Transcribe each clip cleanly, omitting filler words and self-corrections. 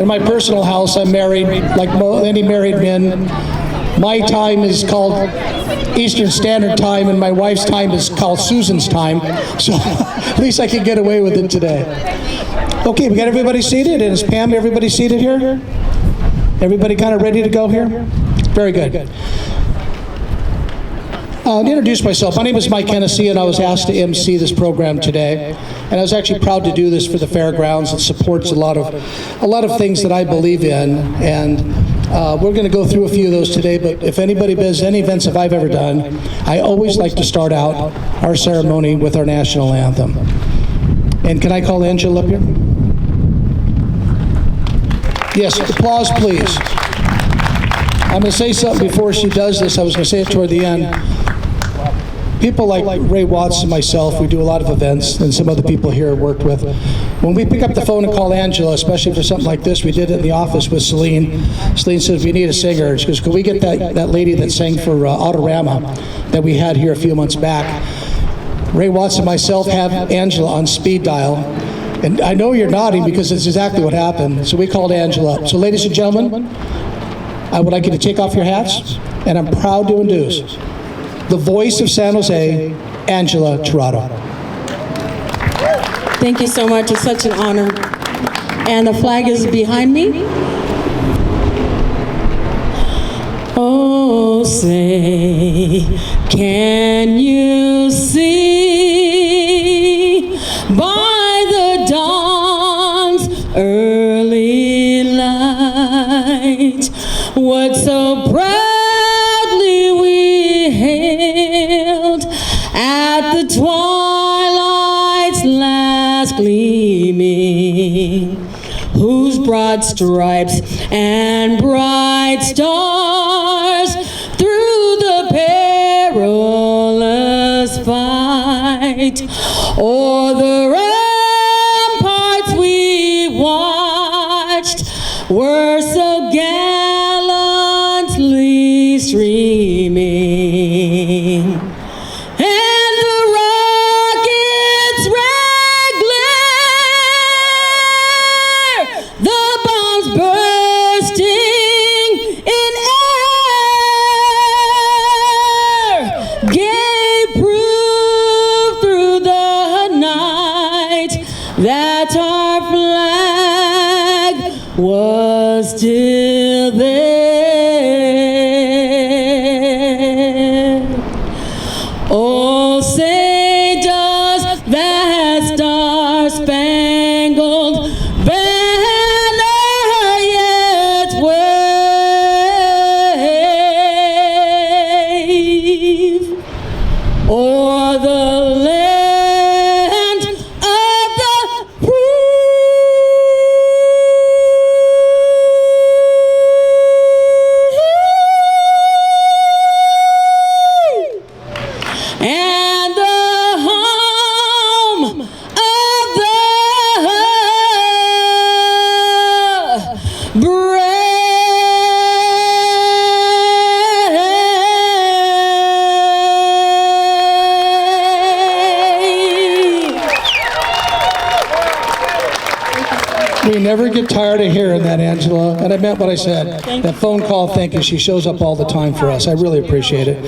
In my personal house, I'm married, like many married men. My time is called Eastern Standard Time, and my wife's time is called Susan's time. So at least I can get away with it today. Okay, we got everybody seated, and is Pam, everybody seated here? Everybody kind of ready to go here? Very good. To introduce myself, my name is Mike Hennessy, and I was asked to MC this program today. And I was actually proud to do this for the fairgrounds. It supports a lot of things that I believe in. And we're going to go through a few of those today. But if anybody does any events that I've ever done, I always like to start out our ceremony with our national anthem. And can I call Angela up here? Yes, applause, please. I'm going to say something before she does this. I was going to say it toward the end. People like Ray Watts and myself, we do a lot of events, and some other people here worked with. When we pick up the phone and call Angela, especially for something like this, we did it in the office with Celine. Celine says, we need a singer. And she goes, can we get that lady that sang for Autorama that we had here a few months back? Ray Watts and myself have Angela on speed dial. And I know you're nodding because it's exactly what happened. So we called Angela up. So ladies and gentlemen, I would like you to take off your hats, and I'm proud to introduce the voice of San Jose, Angela Tirado. Thank you so much. It's such an honor. And the flag is behind me. Oh, say, can you see by the dawn's early light what so proudly we hailed at the twilight's last gleaming, whose broad stripes and bright stars through the perilous fight o'er the ramparts we watched were so gallantly streaming. And the rockets' red glare, the bombs bursting in air, gave proof through the night that our flag was still there. Oh, say does that star-spangled banner yet wave o'er the land of the free? And the home of the brave. We never get tired of hearing that, Angela, and I meant what I said. That phone call, thank you. She shows up all the time for us. I really appreciate it.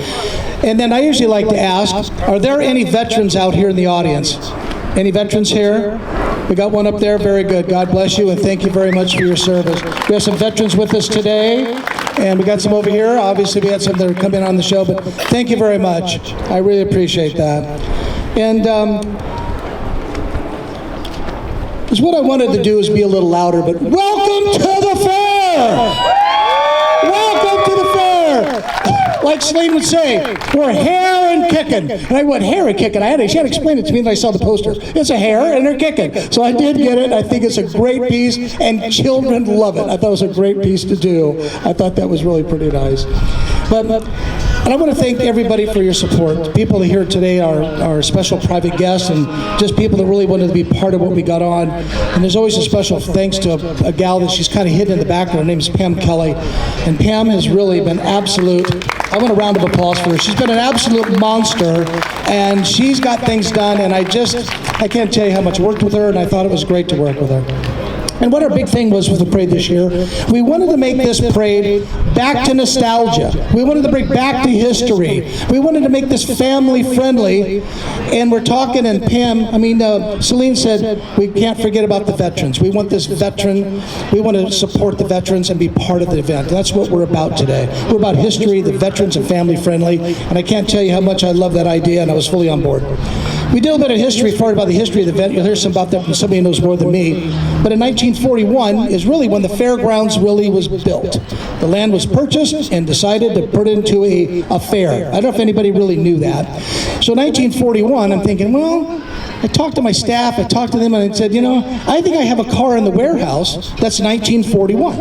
And then I usually like to ask, are there any veterans out here in the audience? Any veterans here? We got one up there. Very good. God bless you, and thank you very much for your service. We have some veterans with us today, and we got some over here. Obviously, we had some that are coming on the show, but thank you very much. I really appreciate that. And because what I wanted to do is be a little louder, but welcome to the fair! Welcome to the fair! Like Celine would say, we're hare and kicking. And I went, hare and kicking. She had to explain it to me when I saw the poster. It's a hare and they're kicking. So I did get it. I think it's a great piece, and children love it. I thought it was a great piece to do. I thought that was really pretty nice. And I want to thank everybody for your support. People here today are special private guests and just people that really wanted to be part of what we got on. And there's always a special thanks to a gal that she's kind of hidden in the background. Her name is Pam Kelly. And Pam has really been absolute. I want a round of applause for her. She's been an absolute monster, and she's got things done, and I can't tell you how much I worked with her, and I thought it was great to work with her. And what our big thing was with the parade this year, we wanted to make this parade back to nostalgia. We wanted to bring back to history. We wanted to make this family friendly. And we're talking, and Celine said, we can't forget about the veterans. We want this we want to support the veterans and be part of the event. That's what we're about today. We're about history, the veterans, and family friendly. And I can't tell you how much I love that idea, and I was fully on board. We did a bit of history, about the history of the event. You'll hear some about that from somebody who knows more than me. But in 1941 is really when the fairgrounds really was built. The land was purchased and decided to put it into a fair. I don't know if anybody really knew that. So in 1941, I'm thinking, well, I talked to my staff, I talked to them, and I said, I think I have a car in the warehouse that's 1941.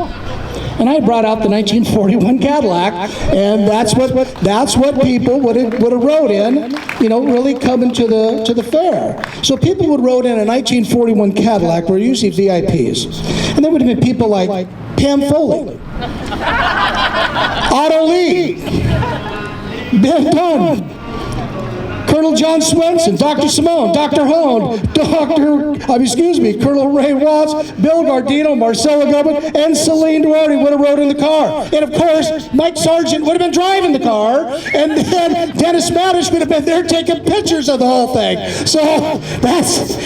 And I brought out the 1941 Cadillac, and that's what people would have rode in, really coming to the fair. So people would rode in a 1941 Cadillac, were usually VIPs. And there would have been people like Pam Foley, Otto Lee, Ben Dunn, Colonel John Swenson, Dr. Simone, Dr. Hone, Colonel Ray Watts, Bill Gardino, Marcella Gubbin, and Celine Duarte would have rode in the car. And of course, Mike Sargent would have been driving the car, and then Dennis Maddish would have been there taking pictures of the whole thing.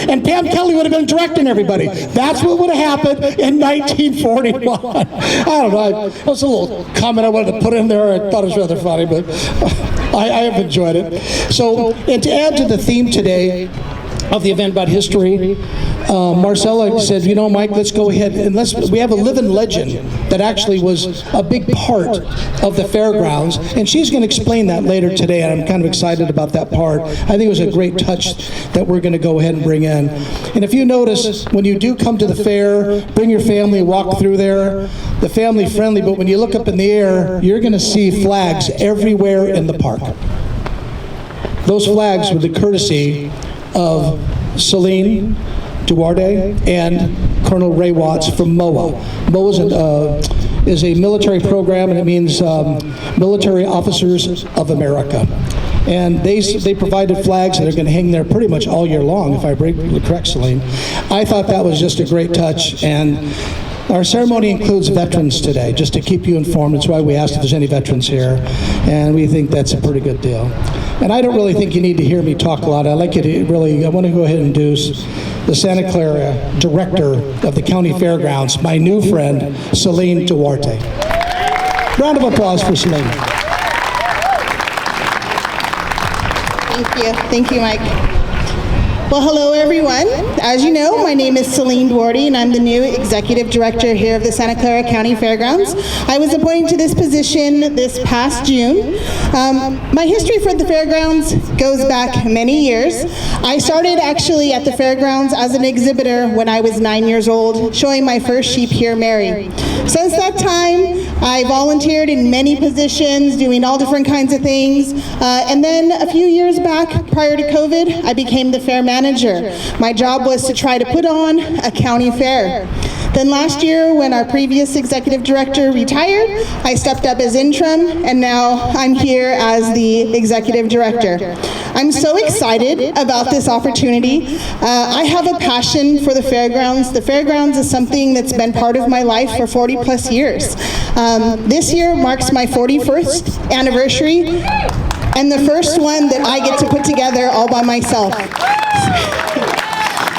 And Pam Kelly would have been directing everybody. That's what would have happened in 1941. I don't know, that was a little comment I wanted to put in there. I thought it was rather funny, but I have enjoyed it. So, and to add to the theme today of the event about history, Marcella said, Mike, let's go ahead and we have a living legend that actually was a big part of the fairgrounds, and she's going to explain that later today, and I'm kind of excited about that part. I think it was a great touch that we're going to go ahead and bring in. And if you notice, when you do come to the fair, bring your family, walk through there, the family friendly, but when you look up in the air, you're going to see flags everywhere in the park. Those flags were the courtesy of Celine Duarte and Colonel Ray Watts from MOA. MOA is a military program, and it means Military Officers of America. And they provided flags, and they're going to hang there pretty much all year long, if I remember correct, Celine. I thought that was just a great touch, and our ceremony includes veterans today, just to keep you informed. That's why we asked if there's any veterans here, and we think that's a pretty good deal. And I don't really think you need to hear me talk a lot. I want to go ahead and introduce the Santa Clara Director of the County Fairgrounds, my new friend, Celine Duarte. Round of applause for Celine. Thank you, Mike. Well, hello everyone. As you know, my name is Celine Duarte, and I'm the new Executive Director here of the Santa Clara County Fairgrounds. I was appointed to this position this past June. My history for the Fairgrounds goes back many years. I started actually at the Fairgrounds as an exhibitor when I was 9 years old, showing my first sheep here, Mary. Since that time, I volunteered in many positions, doing all different kinds of things. And then a few years back, prior to COVID, I became the fair manager. My job was to try to put on a county fair. Then last year, when our previous executive director retired, I stepped up as interim, and now I'm here as the executive director. I'm so excited about this opportunity. I have a passion for the fairgrounds. The fairgrounds is something that's been part of my life for 40 plus years. This year marks my 41st anniversary, and the first one that I get to put together all by myself.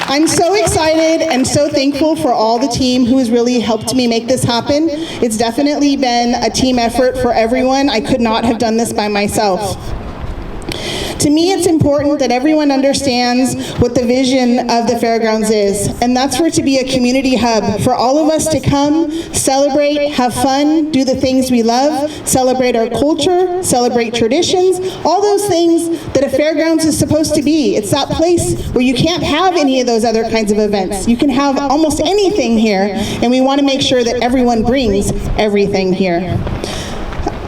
I'm so excited and so thankful for all the team who has really helped me make this happen. It's definitely been a team effort for everyone. I could not have done this by myself. To me, it's important that everyone understands what the vision of the fairgrounds is, and that's for it to be a community hub for all of us to come, celebrate, have fun, do the things we love, celebrate our culture, celebrate traditions, all those things that a fairgrounds is supposed to be. It's that place where you can't have any of those other kinds of events. You can have almost anything here, and we want to make sure that everyone brings everything here.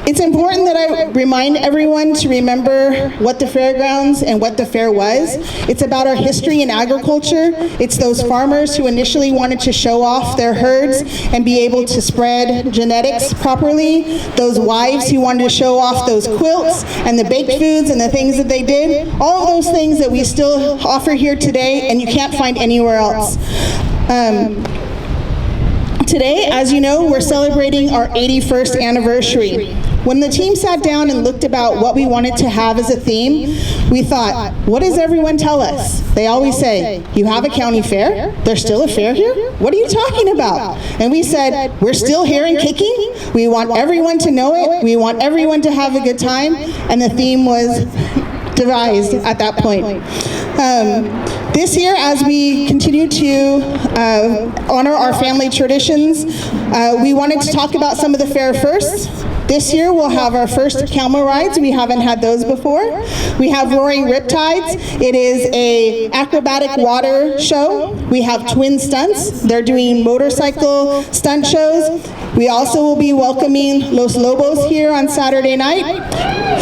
It's important that I remind everyone to remember what the fairgrounds and what the fair was. It's about our history in agriculture. It's those farmers who initially wanted to show off their herds and be able to spread genetics properly. Those wives who wanted to show off those quilts and the baked foods and the things that they did. All of those things that we still offer here today and you can't find anywhere else. Today, as you know, we're celebrating our 81st anniversary. When the team sat down and looked about what we wanted to have as a theme, we thought, what does everyone tell us? They always say, you have a county fair? There's still a fair here? What are you talking about? And we said, we're still here and kicking. We want everyone to know it. We want everyone to have a good time. And the theme was devised at that point. This year, as we continue to honor our family traditions, we wanted to talk about some of the fair firsts. This year, we'll have our first camel rides. We haven't had those before. We have Roaring Riptides. It is a acrobatic water show. We have Twin Stunts. They're doing motorcycle stunt shows. We also will be welcoming Los Lobos here on Saturday night.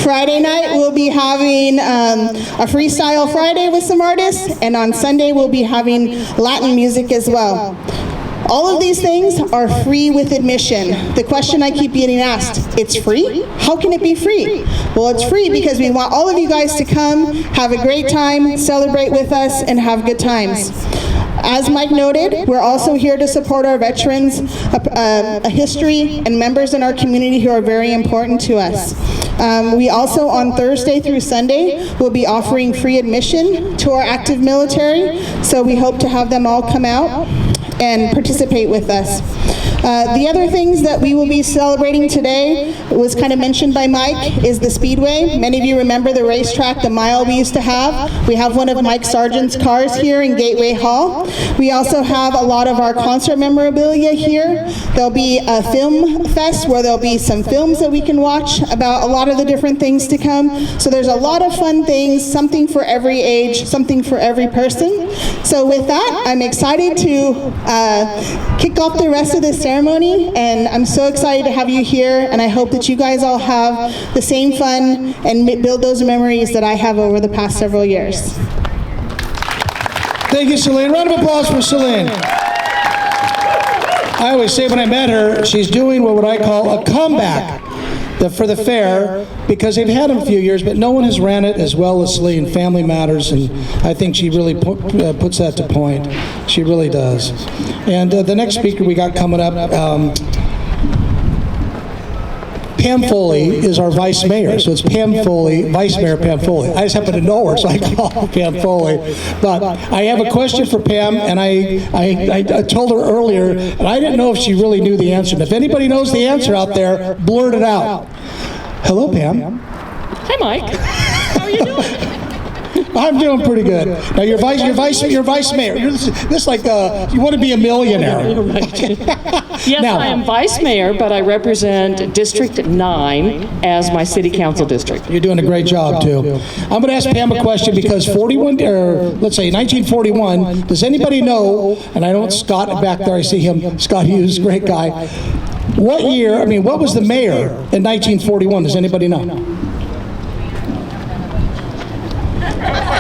Friday night, we'll be having a Freestyle Friday with some artists, and on Sunday, we'll be having Latin music as well. All of these things are free with admission. The question I keep getting asked, it's free? How can it be free? Well, it's free because we want all of you guys to come, have a great time, celebrate with us, and have good times. As Mike noted, we're also here to support our veterans, a history, and members in our community who are very important to us. We also, on Thursday through Sunday, will be offering free admission to our active military, so we hope to have them all come out and participate with us. The other things that we will be celebrating today was kind of mentioned by Mike is the Speedway. Many of you remember the racetrack, the mile we used to have. We have one of Mike Sargent's cars here in Gateway Hall. We also have a lot of our concert memorabilia here. There'll be a film fest where there'll be some films that we can watch about a lot of the different things to come. So there's a lot of fun things, something for every age, something for every person. So with that, I'm excited to kick off the rest of this ceremony, and I'm so excited to have you here, and I hope that you guys all have the same fun and build those memories that I have over the past several years. Thank you, Celine. Round of applause for Celine. I always say when I met her, she's doing what I call a comeback for the fair, because they've had them a few years, but no one has ran it as well as Celine. Family matters, and I think she really puts that to point. She really does. And the next speaker we got coming up, Pam Foley is our vice mayor, so it's Pam Foley, Vice Mayor Pam Foley. I just happen to know her, so I call her Pam Foley. But I have a question for Pam, and I told her earlier, and I didn't know if she really knew the answer. If anybody knows the answer out there, blurt it out. Hello, Pam. Hi, Mike. How are you doing? I'm doing pretty good. Now you're vice mayor. You're this like you want to be a millionaire. Yes, now, I am vice mayor, but I represent District 9 as my city council district. You're doing a great job too. I'm going to ask Pam a question because 1941. Does anybody know? And I don't Scott back there. I see him. Scott Hughes, great guy. What year? I mean, what was the mayor in 1941? Does anybody know?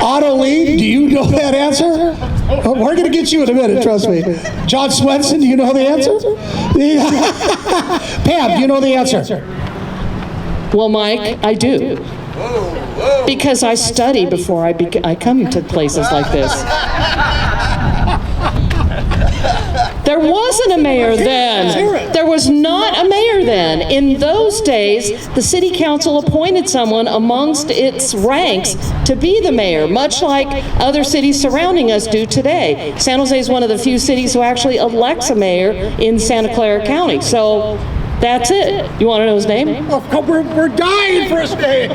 Otto Lee, do you know that answer? Oh, we're going to get you in a minute, trust me. John Swenson, do you know the answer? Pam, do you know the answer? Well, Mike, I do. Because I study before I come to places like this. There wasn't a mayor then. There was not a mayor then. In those days, the city council appointed someone amongst its ranks to be the mayor, much like other cities surrounding us do today. San Jose is one of the few cities who actually elects a mayor in Santa Clara County. So that's it. You want to know his name? Oh, we're dying for his name.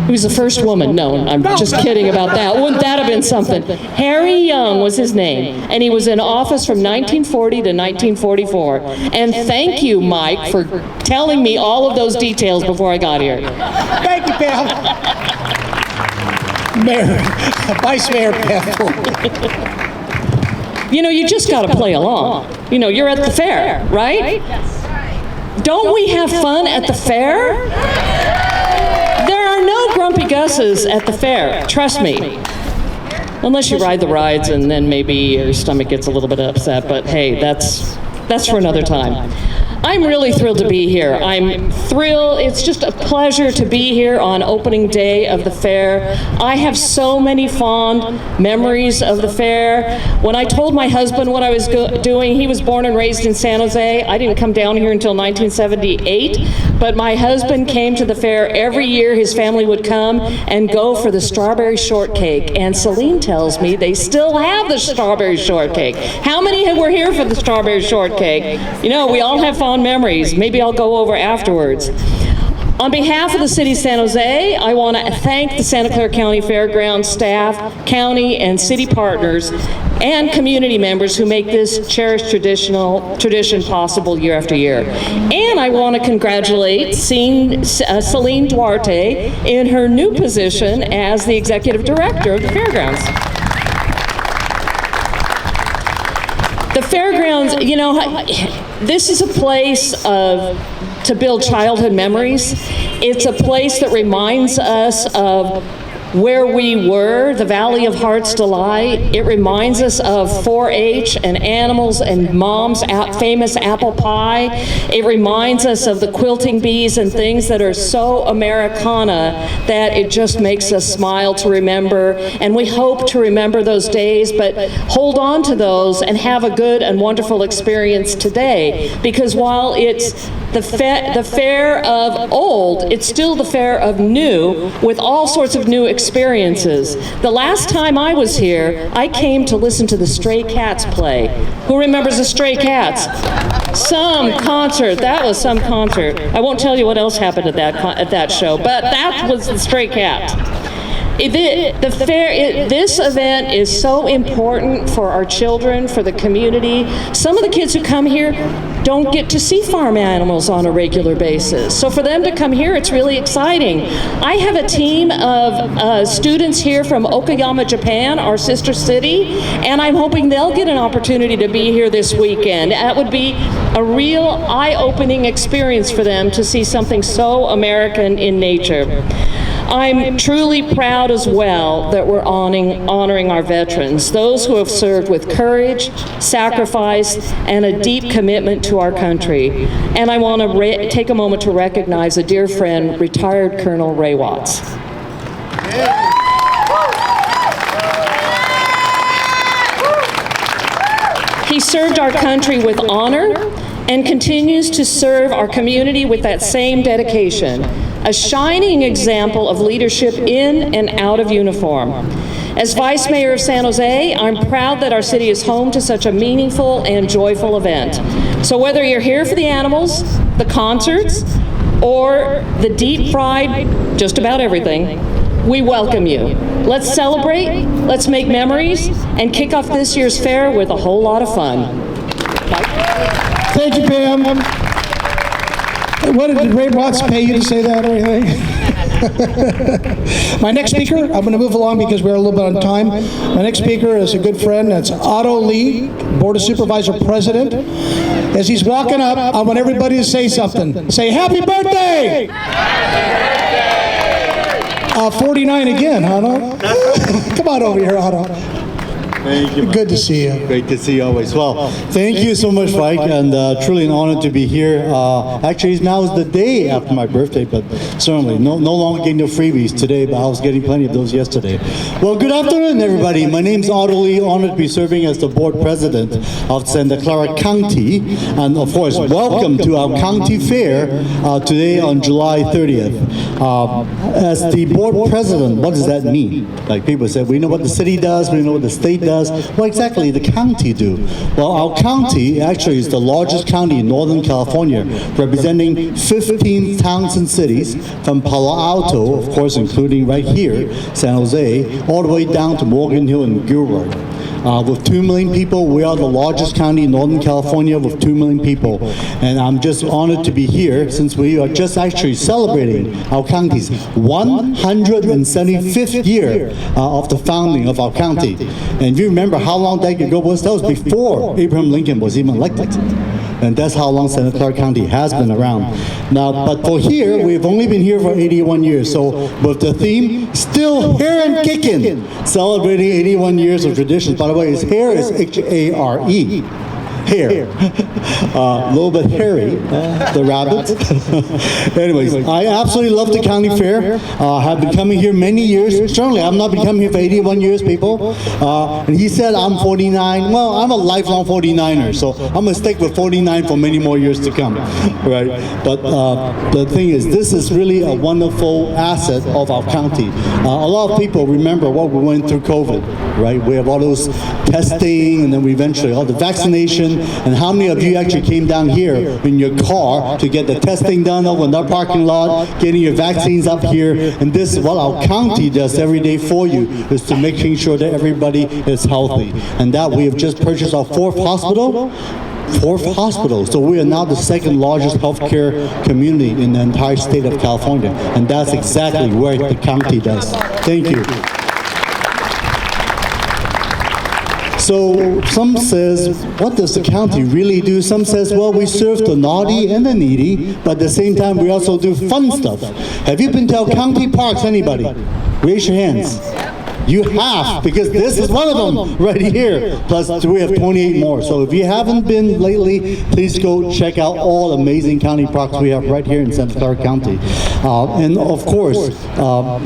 He was the first woman. No, I'm just kidding about that. Wouldn't that have been something? Harry Young was his name, and he was in office from 1940 to 1944. And thank you, Mike, for telling me all of those details before I got here. Thank you, Pam. Mayor, Vice Mayor Pam. You know, you just got to play along. You know, you're at the fair, right? Don't we have fun at the fair? There are no grumpy Gus's at the fair, trust me. Unless you ride the rides and then maybe your stomach gets a little bit upset, but hey, that's That's for another time. I'm really thrilled to be here. I'm thrilled. It's just a pleasure to be here on opening day of the fair. I have so many fond memories of the fair. When I told my husband what I was doing, he was born and raised in San Jose. I didn't come down here until 1978, but my husband came to the fair every year. His family would come and go for the strawberry shortcake. And Celine tells me they still have the strawberry shortcake. How many were here for the strawberry shortcake? You know, we all have fond memories. Maybe I'll go over afterwards. On behalf of the City of San Jose, I want to thank the Santa Clara County Fairgrounds staff, county and city partners, and community members who make this cherished tradition possible year after year. And I want to congratulate Celine Duarte in her new position as the Executive Director of the Fairgrounds. The fairgrounds, you know, this is a place to build childhood memories. It's a place that reminds us of where we were, the Valley of Heart's Delight. It reminds us of 4-H and animals and Mom's famous apple pie. It reminds us of the quilting bees and things that are so Americana that it just makes us smile to remember. And we hope to remember those days, but hold on to those and have a good and wonderful experience today. Because while it's the fair of old, it's still the fair of new, with all sorts of new experiences. The last time I was here, I came to listen to the Stray Cats play. Who remembers the Stray Cats? Some concert. That was some concert. I won't tell you what else happened at that show, but that was the Stray Cats. This event is so important for our children, for the community. Some of the kids who come here don't get to see farm animals on a regular basis. So for them to come here, it's really exciting. I have a team of students here from Okayama, Japan, our sister city, and I'm hoping they'll get an opportunity to be here this weekend. That would be a real eye-opening experience for them to see something so American in nature. I'm truly proud as well that we're honoring our veterans, those who have served with courage, sacrifice, and a deep commitment to our country. And I want to take a moment to recognize a dear friend, retired Colonel Ray Watts. He served our country with honor and continues to serve our community with that same dedication. A shining example of leadership in and out of uniform. As Vice Mayor of San Jose, I'm proud that our city is home to such a meaningful and joyful event. So whether you're here for the animals, the concerts, or the deep fried, just about everything, we welcome you. Let's celebrate, let's make memories, and kick off this year's fair with a whole lot of fun. Thank you, Pam. What did Ray Watts pay you to say that or anything? My next speaker, I'm going to move along because we're a little bit on time. My next speaker is a good friend. That's Otto Lee, Board of Supervisor President. As he's walking up, I want everybody to say something. Say, happy birthday! Happy birthday! 49 again, Otto. Come on over here, Otto. Thank you. Good to see you. Great to see you always. Well, thank you so much, Mike, and truly an honor to be here. Actually, now is the day after my birthday, but certainly no longer getting the freebies today, but I was getting plenty of those yesterday. Well, good afternoon, everybody. My name's Otto Lee, honored to be serving as the board president of Santa Clara County, and of course, welcome to our county fair today on July 30th. As the board president, what does that mean? Like people said, we know what the city does, we know what the state does. What exactly the county do? Well, our county actually is the largest county in Northern California, representing 15 towns and cities from Palo Alto, of course, including right here, San Jose, all the way down to Morgan Hill and Gilroy. With 2 million people, we are the largest county in Northern California with 2 million people. And I'm just honored to be here since we are just actually celebrating our county's 175th year of the founding of our county. And if you remember how long that ago was, that was before Abraham Lincoln was even elected. And that's how long Santa Clara County has been around. Now, but for here, we've only been here for 81 years. So with the theme, still here and kicking, celebrating 81 years of traditions. By the way, his hair is H-A-R-E. hair. A little bit hairy, the rabbit. Anyways, I absolutely love the county fair. Have been coming here many years. Certainly, I've not been coming here for 81 years, people. And he said I'm 49. Well, I'm a lifelong 49er, so I'm gonna stick with 49 for many more years to come, right? But the thing is, this is really a wonderful asset of our county. A lot of people remember what we went through COVID, right? We have all those testing, and then we eventually all the vaccination. And how many of you actually came down here in your car to get the testing done over in our parking lot, getting your vaccines up here? And this is what our county does every day for you, is to making sure that everybody is healthy. And that we have just purchased our fourth hospital. So we are now the second largest healthcare community in the entire state of California. And that's exactly what the county does. Thank you. So some says, what does the county really do? Some says, well, we serve the naughty and the needy, but at the same time, we also do fun stuff. Have you been to our county parks, anybody? Raise your hands. You have, because this is one of them right here. Plus, we have 28 more. So if you haven't been lately, please go check out all the amazing county parks we have right here in Santa Clara County. And of course,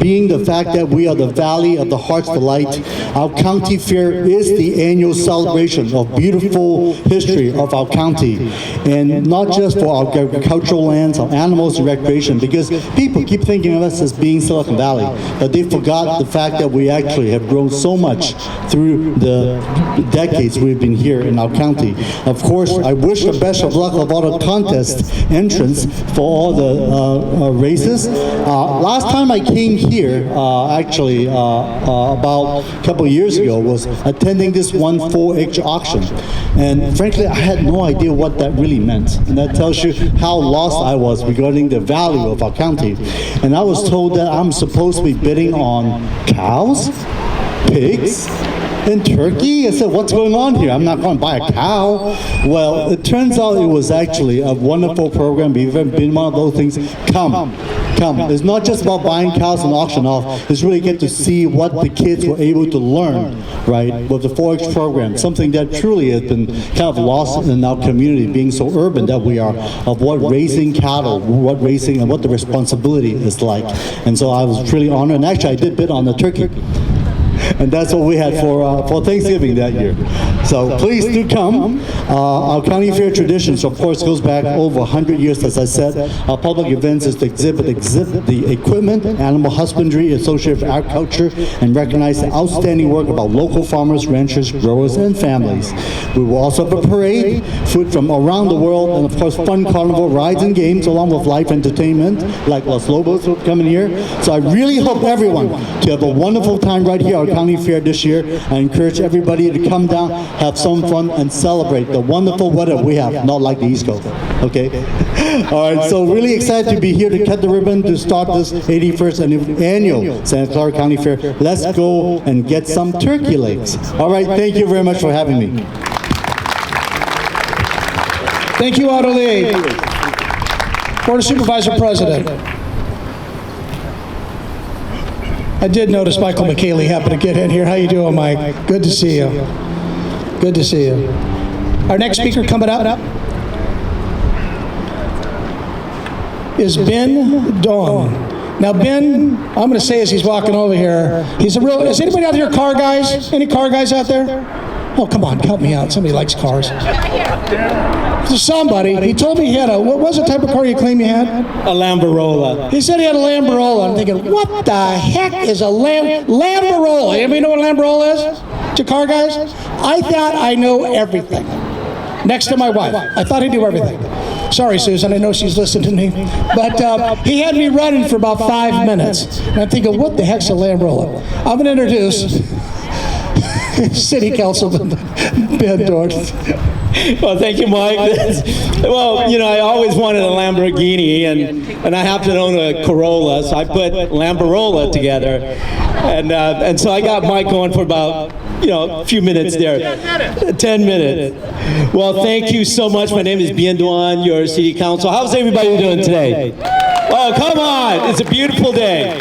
being the fact that we are the Valley of the Heart's Delight, our county fair is the annual celebration of beautiful history of our county. And not just for our agricultural lands, our animals and recreation, because people keep thinking of us as being Silicon Valley, but they forgot the fact that we actually have grown so much through the decades we've been here in our county. Of course, I wish the best of luck of all the contest entrants for all the races. Last time I came here, actually about a couple of years ago, was attending this 4-H auction. And frankly, I had no idea what that really meant. And that tells you how lost I was regarding the value of our county. And I was told that I'm supposed to be bidding on cows, pigs, and turkey. I said, what's going on here? I'm not going to buy a cow. Well, it turns out it was actually a wonderful program. If you've ever been one of those things, come. It's not just about buying cows and auction off. It's really get to see what the kids were able to learn, right, with the 4-H program. Something that truly has been kind of lost in our community, being so urban that we are, of what raising cattle, what raising, and what the responsibility is like. And so I was really honored. And actually, I did bid on the turkey. And that's what we had for Thanksgiving that year. So please do come. Our county fair traditions, of course, goes back over 100 years, as I said. Our public events is to exhibit the equipment, animal husbandry, associated with agriculture, and recognize the outstanding work of our local farmers, ranchers, growers, and families. We will also have a parade, food from around the world, and of course, fun carnival rides and games, along with live entertainment, like Los Lobos will come in here. So I really hope everyone to have a wonderful time right here at our county fair this year. I encourage everybody to come down, have some fun, and celebrate the wonderful weather we have, not like the East Coast, okay? All right, so really excited to be here to cut the ribbon to start this 81st annual Santa Clara County Fair. Let's go and get some turkey legs. All right, thank you very much for having me. Thank you, Otto Lee. Board of Supervisor President. I did notice Michael McKaylee happened to get in here. How you doing, Mike? Good to see you. Good to see you. Our next speaker coming up is Ben Dong. Now, Ben, I'm going to say as he's walking over here, he's a real, is anybody out here car guys? Any car guys out there? Oh, come on, help me out. Somebody likes cars. Somebody, he told me he had what was the type of car you claim you had? A Lambarola. He said he had a Lambarola. I'm thinking, what the heck is a Lambarola? Anybody know what a Lambarola is? To car guys? I thought I know everything. Next to my wife. I thought I knew everything. Sorry, Susan, I know she's listening to me. But he had me running for about 5 minutes. And I'm thinking, what the heck's a Lambarola? I'm going to introduce City Councilman Ben Dort. Well, thank you, Mike. Well, you know, I always wanted a Lamborghini, and I happen to own a Corolla, so I put Lambarola together. And so I got Mike going for about, you know, a few minutes there. 10 minutes. Well, thank you so much. My name is Bien Duan, your City Council. How's everybody doing today? Oh, come on. It's a beautiful day.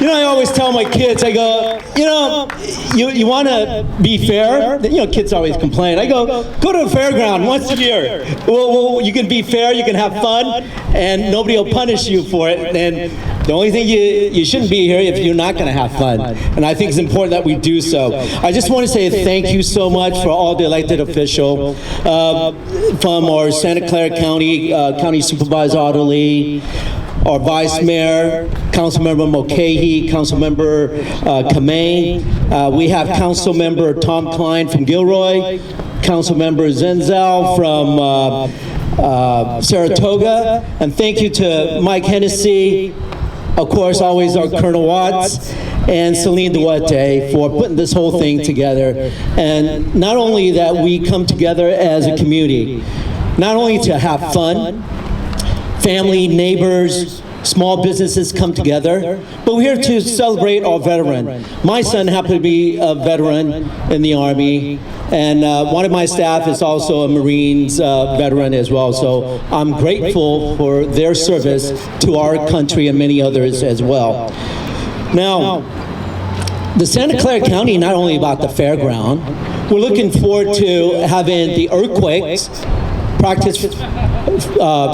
You know, I always tell my kids, I go, you know, you want to be fair? You know, kids always complain. I go to a fairground once a year. Well, you can be fair, you can have fun, and nobody will punish you for it. And the only thing you shouldn't be here if you're not going to have fun. And I think it's important that we do so. I just want to say thank you so much for all the elected officials from our Santa Clara County, County Supervisor Otterly, our Vice Mayor, Councilmember Mulcahy, Councilmember Kamane. We have Councilmember Tom Klein from Gilroy, Councilmember Zenzel from Saratoga, and thank you to Mike Hennessy, of course, always our Colonel Watts, and Celine Duarte for putting this whole thing together. And not only that we come together as a community, not only to have fun, family, neighbors, small businesses come together, but we're here to celebrate our veteran. My son happened to be a veteran in the Army, and one of my staff is also a Marines veteran as well, so I'm grateful for their service to our country and many others as well. Now, the Santa Clara County, not only about the fairground, we're looking forward to having the earthquakes practice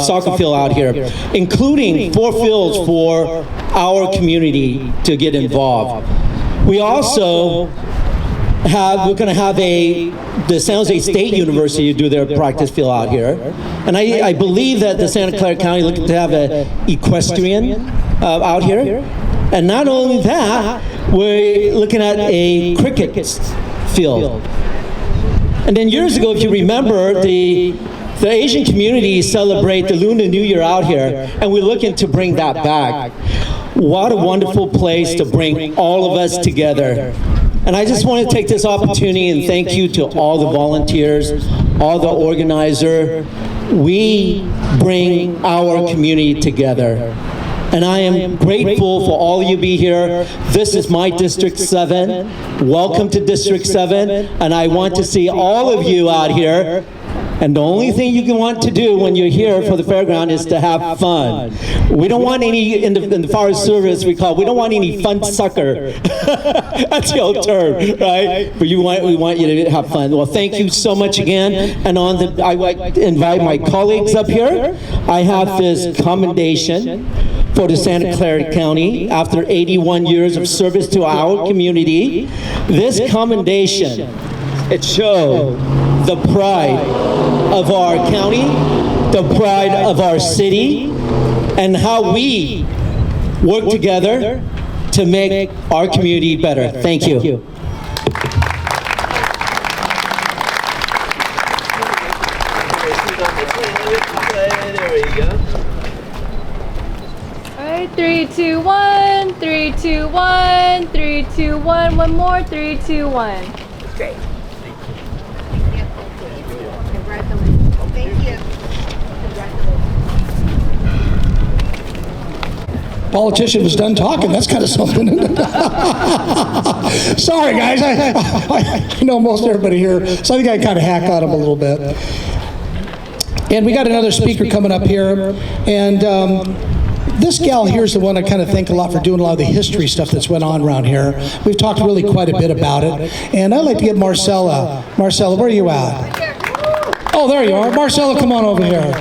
soccer field out here, including 4 fields for our community to get involved. We also we're going to have the San Jose State University do their practice field out here. And I believe that the Santa Clara County looking to have an equestrian out here. And not only that, we're looking at a cricket field. And then years ago, if you remember, the Asian community celebrate the Lunar New Year out here, and we're looking to bring that back. What a wonderful place to bring all of us together. And I just want to take this opportunity and thank you to all the volunteers, all the organizers. We bring our community together. And I am grateful for all of you be here. This is my District 7. Welcome to District 7. And I want to see all of you out here. And the only thing you can want to do when you're here for the fairground is to have fun. We don't want any, in the Forest Service we don't want any fun sucker. That's the old term, right? But we want you to have fun. Well, thank you so much again. And I invite my colleagues up here. I have this commendation for the Santa Clara County after 81 years of service to our community. This commendation, it shows the pride of our county, the pride of our city, and how we work together to make our community better. Thank you. There we go. All right, 3, 2, 1, 3, 2, 1, 3, 2, 1. One more, 3, 2, 1. Great. Politician was done talking. That's kind of something. Sorry, guys. I know most everybody here, so I think I kind of hacked on him a little bit. And we got another speaker coming up here, and this gal here is the one I kind of thank a lot for doing a lot of the history stuff that's went on around here. We've talked really quite a bit about it, and I'd like to get Marcella. Marcella, where are you at? Oh, there you are. Marcella, come on over here.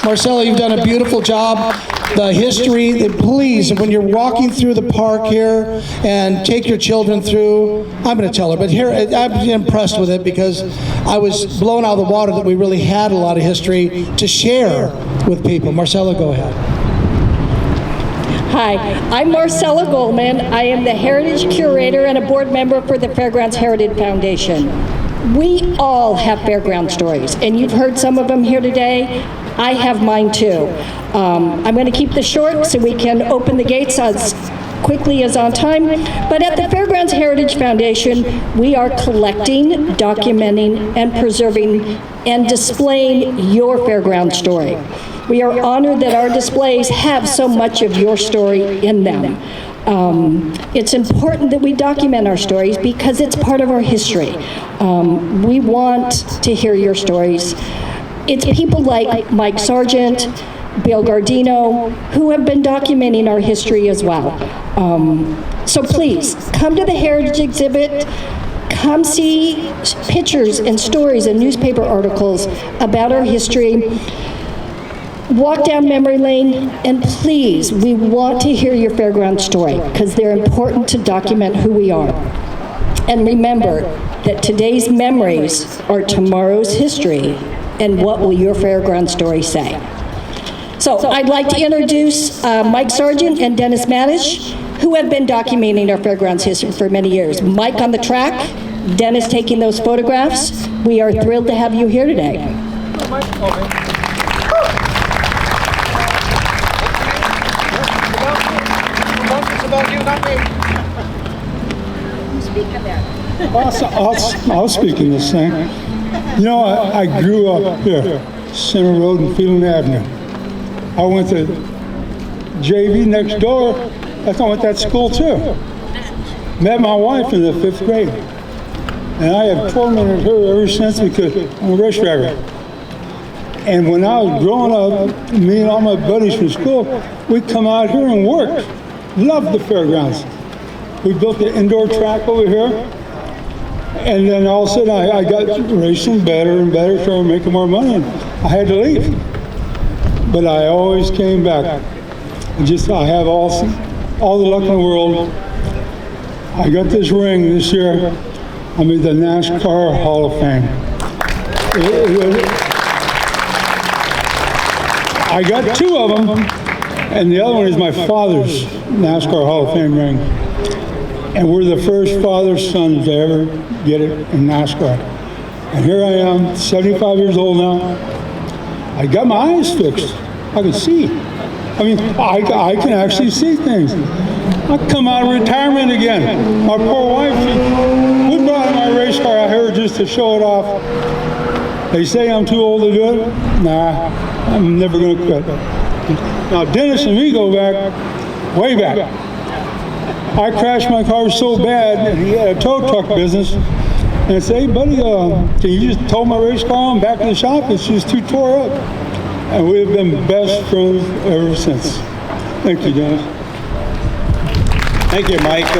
Marcella, you've done a beautiful job. The history, please, when you're walking through the park here and take your children through, I'm going to tell her, but here, I'm impressed with it because I was blown out of the water that we really had a lot of history to share with people. Marcella, go ahead. Hi, I'm Marcella Goldman. I am the Heritage Curator and a board member for the Fairgrounds Heritage Foundation. We all have fairground stories, and you've heard some of them here today. I have mine too. I'm going to keep this short so we can open the gates as quickly as on time. But at the Fairgrounds Heritage Foundation, we are collecting, documenting, and preserving and displaying your fairground story. We are honored that our displays have so much of your story in them. It's important that we document our stories because it's part of our history. We want to hear your stories. It's people like Mike Sargent, Bill Gardino, who have been documenting our history as well. So please, come to the Heritage exhibit, come see pictures and stories and newspaper articles about our history. Walk down memory lane, and please, we want to hear your fairground story because they're important to document who we are. And remember that today's memories are tomorrow's history, and what will your fairground story say? So I'd like to introduce Mike Sargent and Dennis Madish, who have been documenting our fairgrounds history for many years. Mike on the track, Dennis taking those photographs. We are thrilled to have you here today. I'll speak in this thing. You know, I grew up here, Center Road and Phelan Avenue. I went to JV next door. I went to that school too. Met my wife in the 5th grade. And I have tormented her ever since because I'm a race driver. And when I was growing up, me and all my buddies from school, we'd come out here and work. Loved the fairgrounds. We built the indoor track over here. And then all of a sudden I got racing better and better, started making more money, and I had to leave. But I always came back. I have all the luck in the world. I got this ring this year. I'm in the NASCAR Hall of Fame. I got 2 of them, and the other one is my father's NASCAR Hall of Fame ring. And we're the first father-son to ever get it in NASCAR. And here I am, 75 years old now. I got my eyes fixed. I can see. I mean, I can actually see things. I come out of retirement again. My poor wife, we brought my race car out here just to show it off. They say I'm too old to do it. Nah, I'm never going to quit. Now, Dennis and me go back, way back. I crashed my car so bad, and he had a tow truck business. And I said, hey, buddy, can you just tow my race car on back to the shop? It's just too tore up. And we've been best friends ever since. Thank you, Dennis. Thank you, Mike.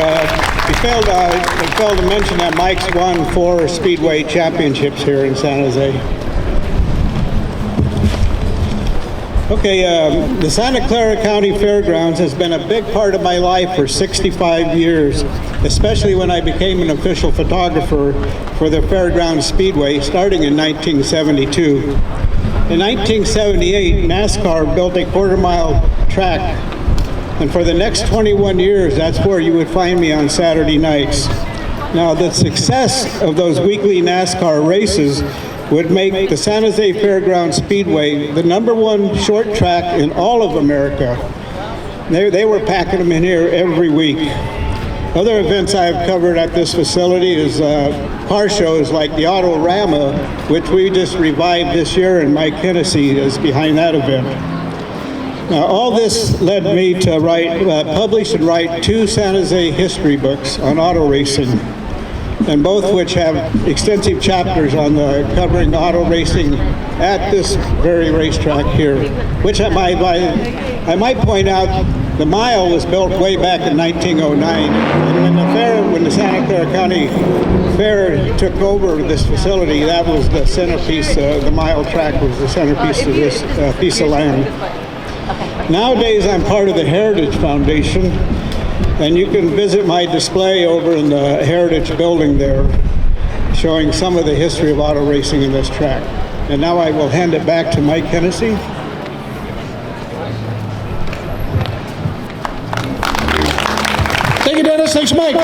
We failed to mention that Mike's won 4 Speedway championships here in San Jose. Okay, the Santa Clara County Fairgrounds has been a big part of my life for 65 years, especially when I became an official photographer for the Fairgrounds Speedway starting in 1972. In 1978, NASCAR built a quarter-mile track, and for the next 21 years, that's where you would find me on Saturday nights. Now, the success of those weekly NASCAR races would make the San Jose Fairgrounds Speedway the #1 short track in all of America. They were packing them in here every week. Other events I've covered at this facility is car shows like the Autorama, which we just revived this year, and Mike Hennessy is behind that event. Now, all this led me to publish and write 2 San Jose history books on auto racing, and both which have extensive chapters on covering auto racing at this very racetrack here, which I might point out, the mile was built way back in 1909, and when the Santa Clara County Fair took over this facility, that was the centerpiece, the mile track was the centerpiece of this piece of land. Nowadays, I'm part of the Heritage Foundation, and you can visit my display over in the Heritage building there, showing some of the history of auto racing in this track. And now I will hand it back to Mike Hennessy. Thank you, Dennis. Thanks, Mike.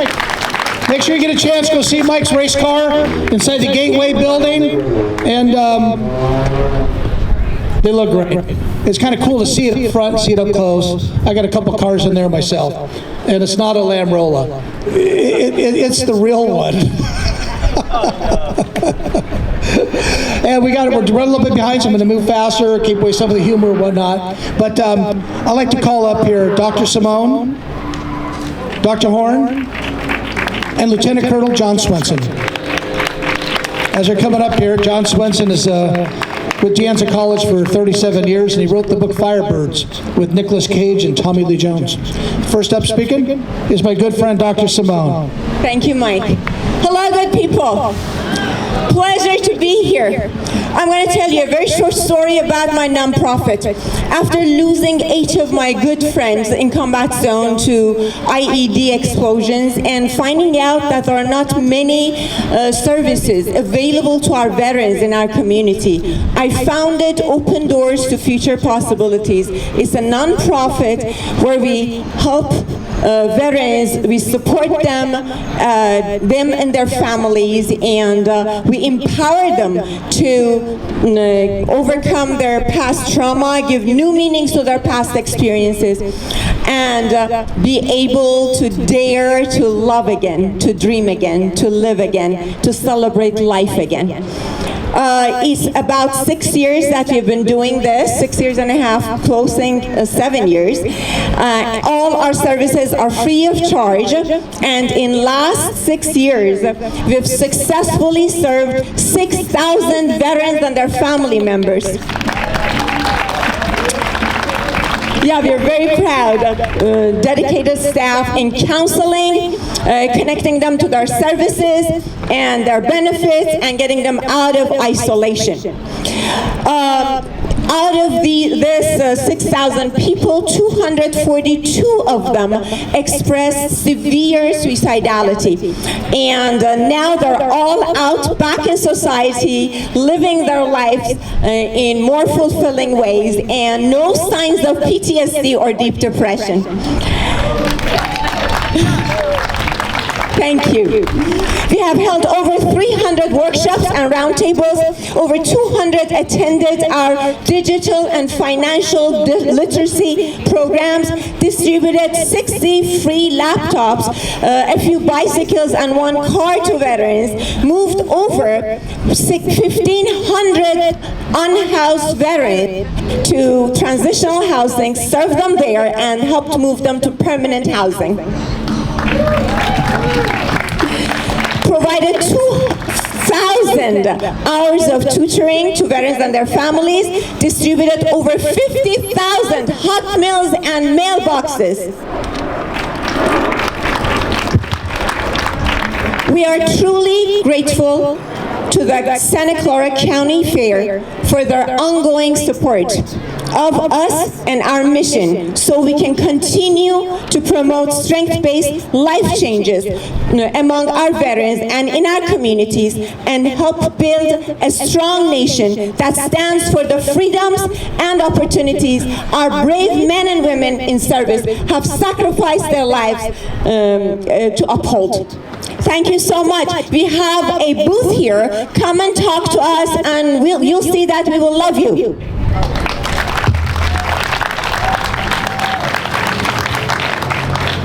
Make sure you get a chance, go see Mike's race car inside the Gateway building. And they look great. It's kind of cool to see it up front, see it up close. I got a couple cars in there myself. And it's not a Lambrola. It's the real one. And we're running a little bit behind, so I'm going to move faster, keep away some of the humor and whatnot. But I'd like to call up here Dr. Simone, Dr. Horn, and Lieutenant Colonel John Swenson. As they're coming up here, John Swenson is with De Anza College for 37 years, and he wrote the book Firebirds with Nicolas Cage and Tommy Lee Jones. First up speaking is my good friend, Dr. Simone. Thank you, Mike. Hello, good people. Pleasure to be here. I'm going to tell you a very short story about my nonprofit. After losing 8 of my good friends in combat zone to IED explosions and finding out that there are not many services available to our veterans in our community, I founded Open Doors to Future Possibilities. It's a nonprofit where we help veterans, we support them and their families, and we empower them to overcome their past trauma, give new meanings to their past experiences, and be able to dare to love again, to dream again, to live again, to celebrate life again. It's about 6 years that we've been doing this, 6 years and a half, closing 7 years. All our services are free of charge, and in last 6 years, we've successfully served 6,000 veterans and their family members. Yeah, we're very proud. Dedicated staff in counseling, connecting them to their services and their benefits, and getting them out of isolation. Out of this 6,000 people, 242 of them expressed severe suicidality. And now they're all out back in society, living their lives in more fulfilling ways, and no signs of PTSD or deep depression. Thank you. We have held over 300 workshops and roundtables. Over 200 attended our digital and financial literacy programs, distributed 60 free laptops, a few bicycles, and 1 car to veterans, moved over 1,500 unhoused veterans to transitional housing, served them there, and helped move them to permanent housing. Provided 2,000 hours of tutoring to veterans and their families, distributed over 50,000 hot meals and mailboxes. We are truly grateful to the Santa Clara County Fair for their ongoing support of us and our mission, so we can continue to promote strength-based life changes among our veterans and in our communities, and help build a strong nation that stands for the freedoms and opportunities our brave men and women in service have sacrificed their lives to uphold. Thank you so much. We have a booth here. Come and talk to us, and you'll see that we will love you.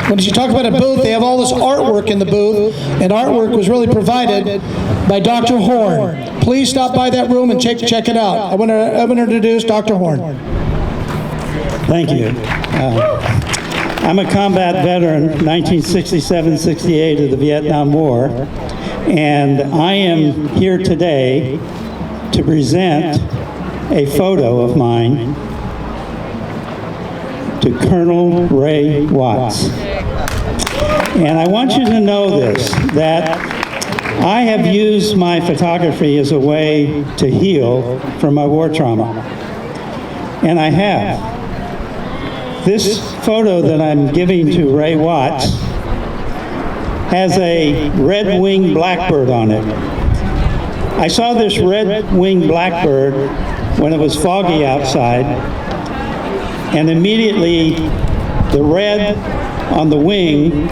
When you talk about a booth, they have all this artwork in the booth, and artwork was really provided by Dr. Horn. Please stop by that room and check it out. I want to introduce Dr. Horn. Thank you. I'm a combat veteran, 1967-68 of the Vietnam War, and I am here today to present a photo of mine to Colonel Ray Watts. And I want you to know this, that I have used my photography as a way to heal from my war trauma. And I have. This photo that I'm giving to Ray Watts has a red-winged blackbird on it. I saw this red-winged blackbird when it was foggy outside, and immediately the red on the wing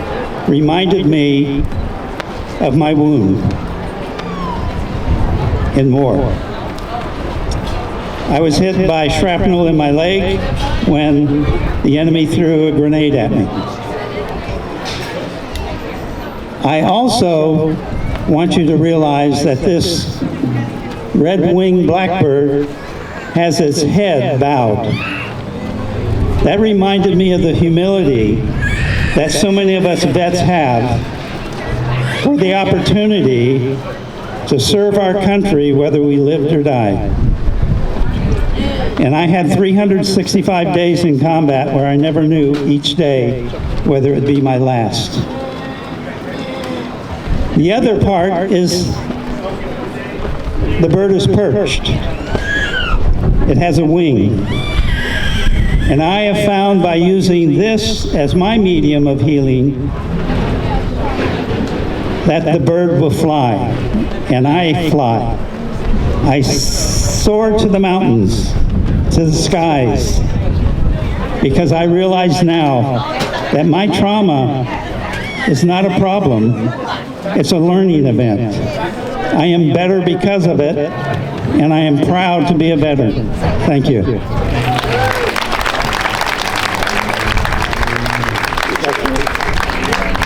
reminded me of my wound in war. I was hit by shrapnel in my leg when the enemy threw a grenade at me. I also want you to realize that this red-winged blackbird has its head bowed. That reminded me of the humility that so many of us vets have for the opportunity to serve our country whether we lived or died. And I had 365 days in combat where I never knew each day whether it would be my last. The other part is the bird is perched. It has a wing. And I have found by using this as my medium of healing that the bird will fly, and I fly. I soar to the mountains, to the skies, because I realize now that my trauma is not a problem, it's a learning event. I am better because of it, and I am proud to be a veteran. Thank you.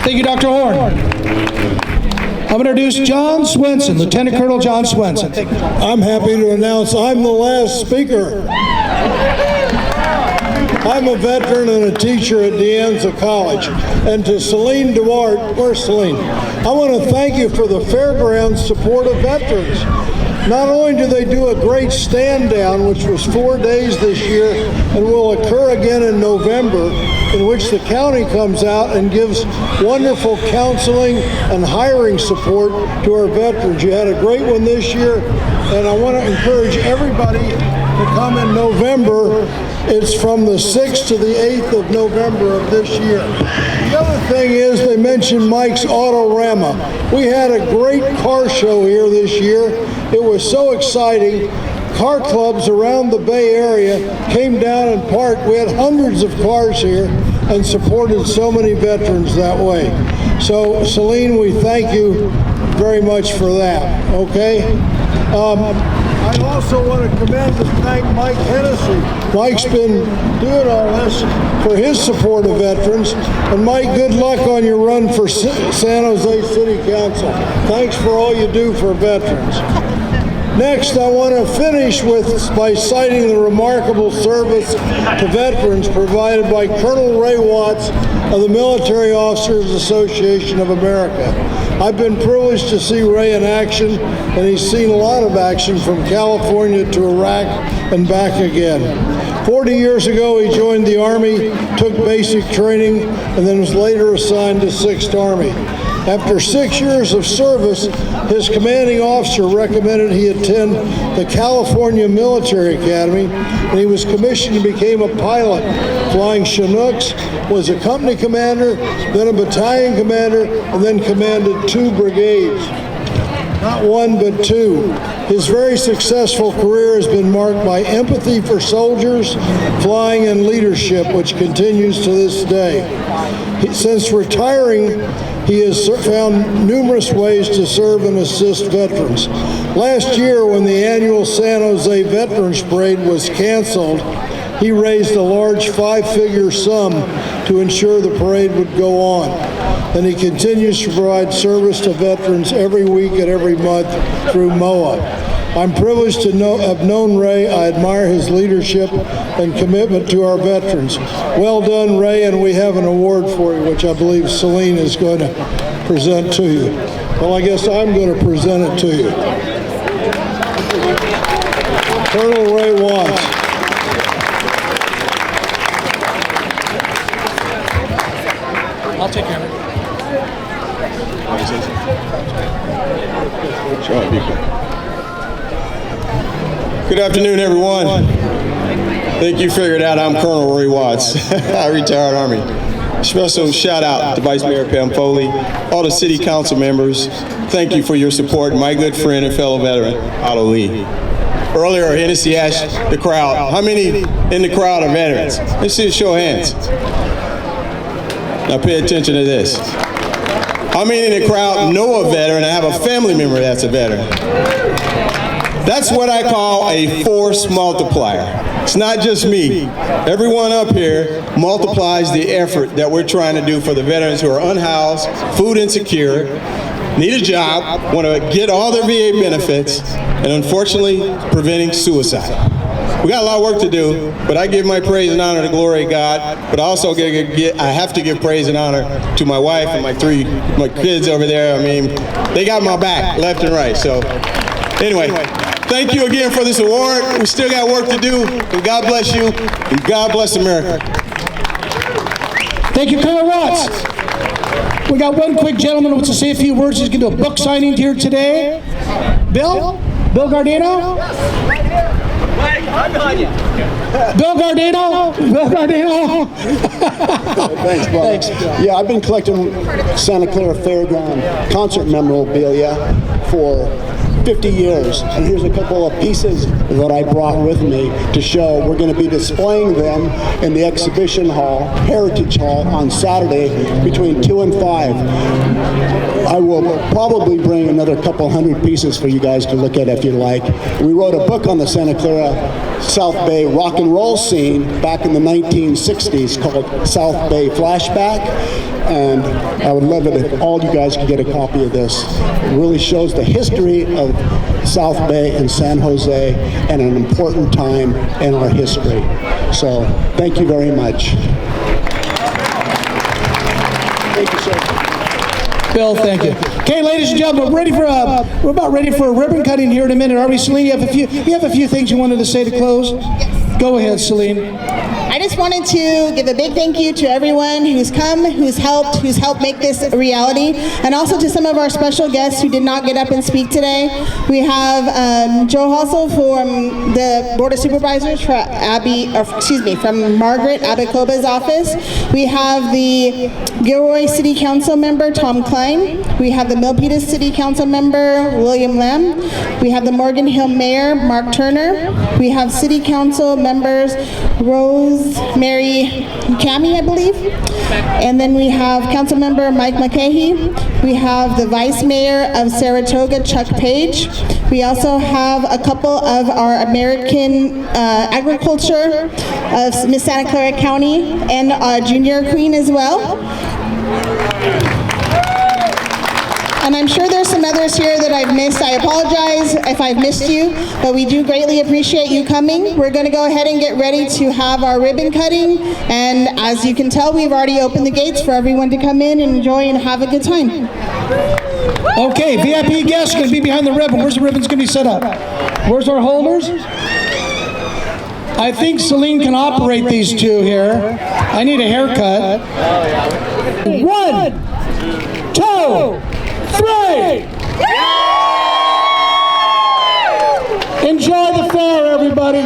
Thank you, Dr. Horn. I'm going to introduce John Swenson, Lieutenant Colonel John Swenson. I'm happy to announce I'm the last speaker. I'm a veteran and a teacher at De Anza College. And to Celine Duarte, where's Celine? I want to thank you for the fairgrounds support of veterans. Not only do they do a great stand down, which was 4 days this year and will occur again in November, in which the county comes out and gives wonderful counseling and hiring support to our veterans. You had a great one this year, and I want to encourage everybody to come in November. It's from the 6th to the 8th of November of this year. The other thing is they mentioned Mike's Autorama. We had a great car show here this year. It was so exciting. Car clubs around the Bay Area came down and parked. We had hundreds of cars here and supported so many veterans that way. So, Celine, we thank you very much for that, okay? I also want to commend and thank Mike Hennessy. Mike's been doing all this for his support of veterans. And Mike, good luck on your run for San Jose City Council. Thanks for all you do for veterans. Next, I want to finish by citing the remarkable service to veterans provided by Colonel Ray Watts of the Military Officers Association of America. I've been privileged to see Ray in action, and he's seen a lot of action from California to Iraq and back again. 40 years ago, he joined the Army, took basic training, and then was later assigned to 6th Army. After 6 years of service, his commanding officer recommended he attend the California Military Academy, and he was commissioned and became a pilot, flying Chinooks, was a company commander, then a battalion commander, and then commanded 2 brigades. Not 1, but 2. His very successful career has been marked by empathy for soldiers, flying, and leadership, which continues to this day. Since retiring, he has found numerous ways to serve and assist veterans. Last year, when the annual San Jose Veterans Parade was canceled, he raised a large 5-figure sum to ensure the parade would go on. And he continues to provide service to veterans every week and every month through MOA. I'm privileged to have known Ray. I admire his leadership and commitment to our veterans. Well done, Ray, and we have an award for you, which I believe Celine is going to present to you. Well, I guess I'm going to present it to you. Colonel Ray Watts. I'll take care of it. Good afternoon, everyone. I think you figured out I'm Colonel Ray Watts. I retired Army. Special shout out to Vice Mayor Pam Foley, all the city council members. Thank you for your support. My good friend and fellow veteran, Otto Lee. Earlier, Hennessy asked the crowd, how many in the crowd are veterans? Let's see a show of hands. Now pay attention to this. How many in the crowd know a veteran and have a family member that's a veteran? That's what I call a force multiplier. It's not just me. Everyone up here multiplies the effort that we're trying to do for the veterans who are unhoused, food insecure, need a job, want to get all their VA benefits, and unfortunately, preventing suicide. We got a lot of work to do, but I give my praise and honor to glory of God, but I also I have to give praise and honor to my wife and my kids over there. I mean, they got my back left and right, so Anyway, thank you again for this award. We still got work to do. And God bless you. And God bless America. Thank you, Colonel Watts. We got one quick gentleman who wants to say a few words. He's going to do a book signing here today. Bill? Bill Gardino? I'm behind you. Bill Gardino? Bill Gardino? Thanks, brother. Thanks. Yeah, I've been collecting Santa Clara Fairground concert memorabilia for 50 years, and here's a couple of pieces that I brought with me to show. We're going to be displaying them in the exhibition hall, Heritage Hall, on Saturday between 2 and 5. I will probably bring another couple hundred pieces for you guys to look at if you like. We wrote a book on the Santa Clara South Bay rock and roll scene back in the 1960s called South Bay Flashback, and I would love it if all you guys could get a copy of this. It really shows the history of South Bay and San Jose and an important time in our history. So thank you very much. Thank you, sir. Bill, thank you. Okay, ladies and gentlemen, we're about ready for a ribbon cutting here in a minute. Are we, Celine? You have a few things you wanted to say to close? Yes. Go ahead, Celine. I just wanted to give a big thank you to everyone who's come, who's helped make this a reality, and also to some of our special guests who did not get up and speak today. We have Joe Hassel from the Board of Supervisors from Margaret Abacoba's office. We have the Gilroy City Council member, Tom Klein. We have the Milpitas City Council member, William Lamb. We have the Morgan Hill Mayor, Mark Turner. We have City Council members, Rosemary Cami, I believe. And then we have Council Member Mike McCahey. We have the Vice Mayor of Saratoga, Chuck Page. We also have a couple of our American Agriculture of Miss Santa Clara County and a Junior Queen as well. And I'm sure there's some others here that I've missed. I apologize if I've missed you, but we do greatly appreciate you coming. We're going to go ahead and get ready to have our ribbon cutting. And as you can tell, we've already opened the gates for everyone to come in and enjoy and have a good time. Okay, VIP guests are going to be behind the ribbon. Where's the ribbons going to be set up? Where's our holders? I think Celine can operate these two here. I need a haircut. 1, 2, 3! Enjoy the fair, everybody.